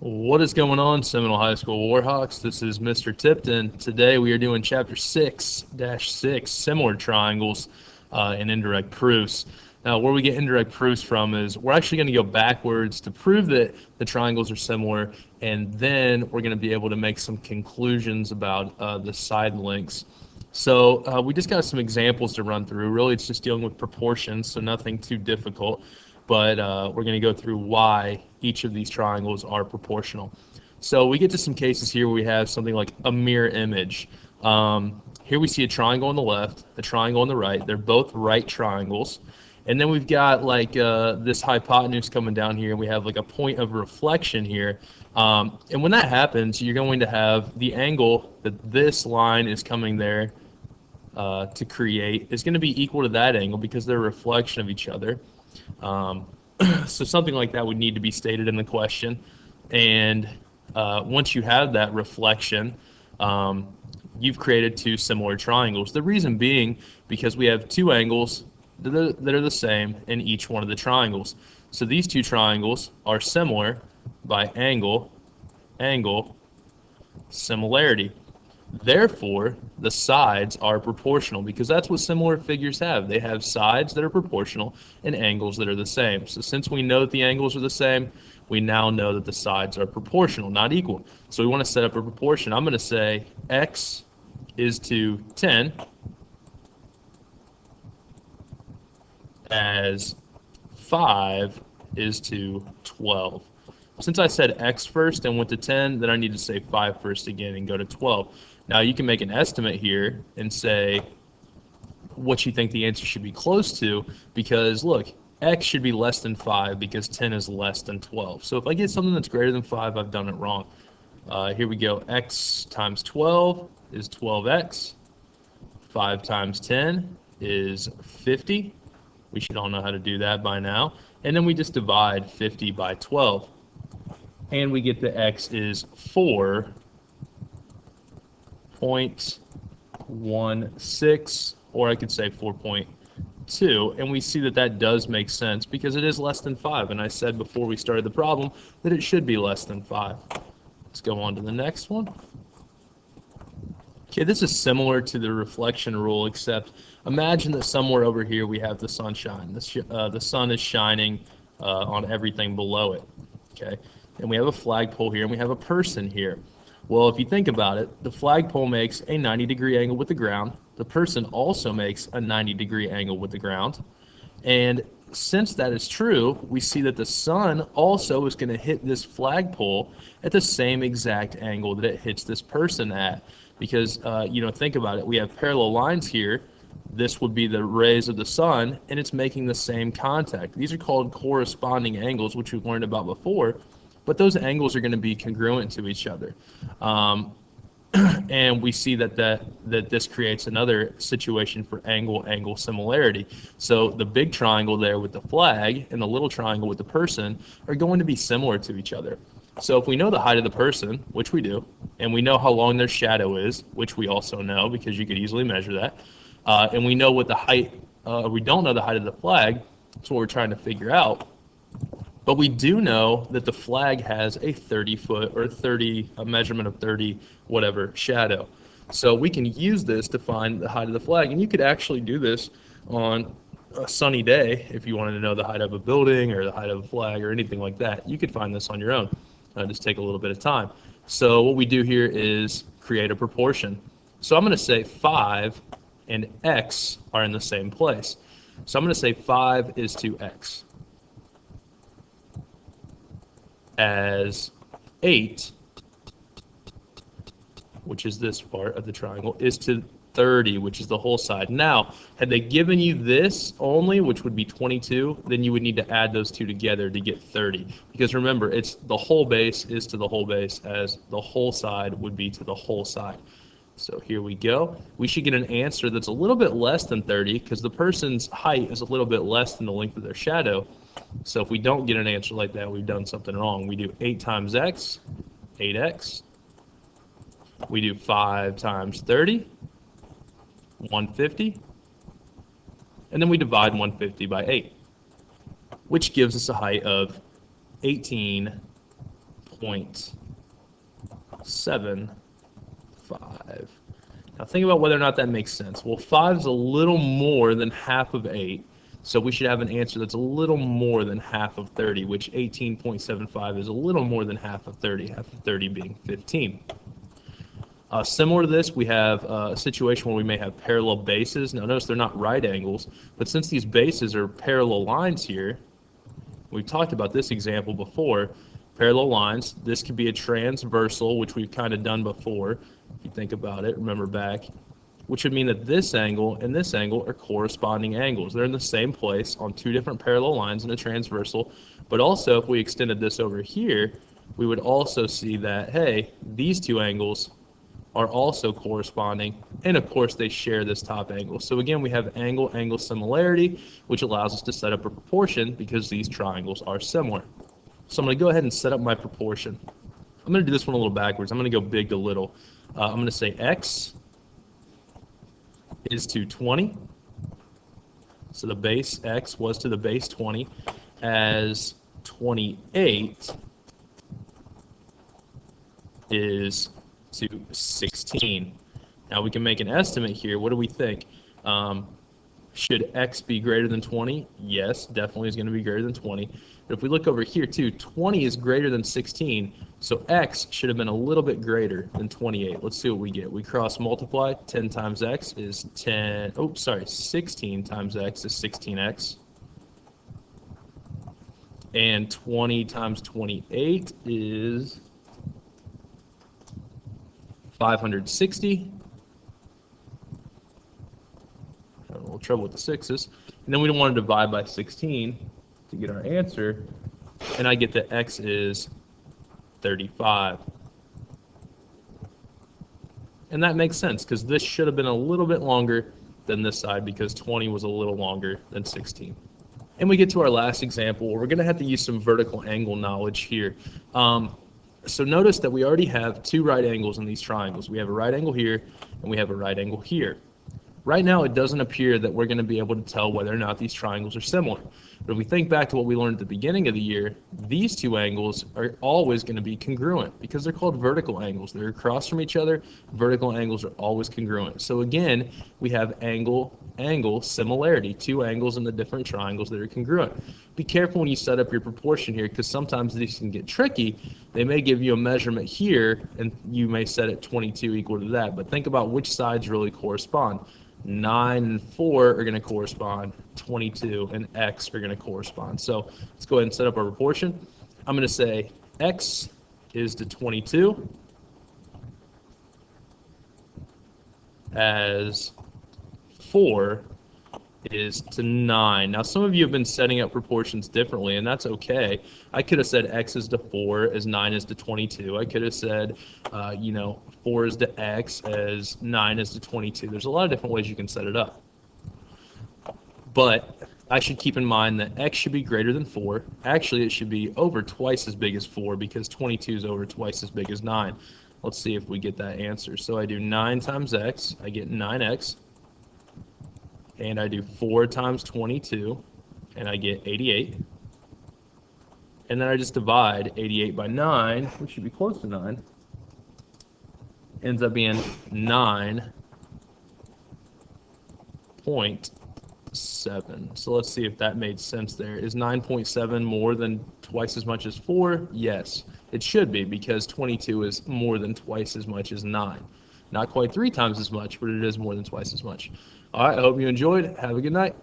What is going on, Seminole High School Warhawks? This is Mr. Tipton. Today we are doing Chapter 6-6, Similar Triangles and Indirect Proofs. Now, where we get indirect proofs from is we're actually going to go backwards to prove that the triangles are similar, and then we're going to be able to make some conclusions about the side lengths. So we just got some examples to run through. Really, it's just dealing with proportions, so nothing too difficult. But we're going to go through why each of these triangles are proportional. So we get to some cases here where we have something like a mirror image. Here we see a triangle on the left, a triangle on the right. They're both right triangles. And then we've got like this hypotenuse coming down here, and we have like a point of reflection here. And when that happens, you're going to have the angle that this line is coming there to create is going to be equal to that angle because they're a reflection of each other. So something like that would need to be stated in the question. And once you have that reflection, you've created two similar triangles. The reason being because we have two angles that are the same in each one of the triangles. So these two triangles are similar by angle, similarity. Therefore, the sides are proportional because that's what similar figures have. They have sides that are proportional and angles that are the same. So since we know that the angles are the same, we now know that the sides are proportional, not equal. So we want to set up a proportion. I'm going to say x is to 10 as 5 is to 12. Since I said x first and went to 10, then I need to say 5 first again and go to 12. Now you can make an estimate here and say what you think the answer should be close to, because look, x should be less than 5 because 10 is less than 12. So if I get something that's greater than 5, I've done it wrong. Here we go. X times 12 is 12x. 5 times 10 is 50. We should all know how to do that by now. And then we just divide 50 by 12. And we get that x is 4.16, or I could say 4.2, and we see that that does make sense because it is less than 5, and I said before we started the problem that it should be less than 5. Let's go on to the next one. Okay, this is similar to the reflection rule, except imagine that somewhere over here we have the sunshine. The sun is shining on everything below it. Okay, and we have a flagpole here, and we have a person here. Well, if you think about it, the flagpole makes a 90-degree angle with the ground. The person also makes a 90-degree angle with the ground. And since that is true, we see that the sun also is going to hit this flagpole at the same exact angle that it hits this person at. Because, think about it. We have parallel lines here. This would be the rays of the sun, and it's making the same contact. These are called corresponding angles, which we've learned about before. But those angles are going to be congruent to each other. And we see that this creates another situation for angle similarity. So the big triangle there with the flag and the little triangle with the person are going to be similar to each other. So if we know the height of the person, which we do, and we know how long their shadow is, which we also know because you could easily measure that, and we know what the height, we don't know the height of the flag, that's what we're trying to figure out. But we do know that the flag has a 30-foot or a measurement of 30 whatever shadow. So we can use this to find the height of the flag. And you could actually do this on a sunny day if you wanted to know the height of a building or the height of a flag or anything like that. You could find this on your own. Just take a little bit of time. So what we do here is create a proportion. So I'm going to say 5 and x are in the same place. So I'm going to say 5 is to x. As 8, which is this part of the triangle, is to 30, which is the whole side. Now, had they given you this only, which would be 22, then you would need to add those two together to get 30. Because remember, it's the whole base is to the whole base, as the whole side would be to the whole side. So here we go. We should get an answer that's a little bit less than 30 because the person's height is a little bit less than the length of their shadow. So if we don't get an answer like that, we've done something wrong. We do 8 times x, 8x. We do 5 times 30, 150. And then we divide 150 by 8, which gives us a height of 18.5 9.75. Now think about whether or not that makes sense. Well, 5 is a little more than half of 8, so we should have an answer that's a little more than half of 30, which 18.75 is a little more than half of 30, half of 30 being 15. Similar to this, we have a situation where we may have parallel bases. Now notice they're not right angles, but since these bases are parallel lines here, we've talked about this example before, parallel lines, this could be a transversal, which we've kind of done before, if you think about it, remember back, which would mean that this angle and this angle are corresponding angles. They're in the same place on two different parallel lines in a transversal, but also if we extended this over here, we would also see that, hey, these two angles are also corresponding, and of course they share this top angle. So again, we have angle-angle similarity, which allows us to set up a proportion because these triangles are similar. So I'm going to go ahead and set up my proportion. I'm going to do this one a little backwards. I'm going to go big to little. I'm going to say x is to 20. So the base x was to the base 20 as 28 is to 16. Now we can make an estimate here. What do we think? Should x be greater than 20? Yes, definitely is going to be greater than 20. But if we look over here too, 20 is greater than 16, so x should have been a little bit greater than 28. Let's see what we get. We cross multiply. 10 times x is 16 times x is 16x. And 20 times 28 is 560. Having a little trouble with the sixes. And then we don't want to divide by 16 to get our answer. And I get that x is 35. And that makes sense because this should have been a little bit longer than this side because 20 was a little longer than 16. And we get to our last example where we're going to have to use some vertical angle knowledge here. So notice that we already have two right angles in these triangles. We have a right angle here and we have a right angle here. Right now it doesn't appear that we're going to be able to tell whether or not these triangles are similar. But if we think back to what we learned at the beginning of the year, these two angles are always going to be congruent because they're called vertical angles. They're across from each other. Vertical angles are always congruent. So again, we have angle similarity, two angles in the different triangles that are congruent. Be careful when you set up your proportion here because sometimes these can get tricky. They may give you a measurement here and you may set it 22 equal to that, but think about which sides really correspond. 9 and 4 are going to correspond, 22 and x are going to correspond. So let's go ahead and set up our proportion. I'm going to say x is to 22 as 4 is to 9. Now some of you have been setting up proportions differently and that's okay. I could have said x is to 4 as 9 is to 22. I could have said 4 is to x as 9 is to 22. There's a lot of different ways you can set it up. But I should keep in mind that x should be greater than 4. Actually it should be over twice as big as 4 because 22 is over twice as big as 9. Let's see if we get that answer. So I do 9 times x, I get 9x. And I do 4 times 22, and I get 88. And then I just divide 88 by 9, which should be close to 9. Ends up being 9.7. So let's see if that made sense there. Is 9.7 more than twice as much as 4? Yes, it should be because 22 is more than twice as much as 9. Not quite 3 times as much, but it is more than twice as much. All right, I hope you enjoyed. Have a good night.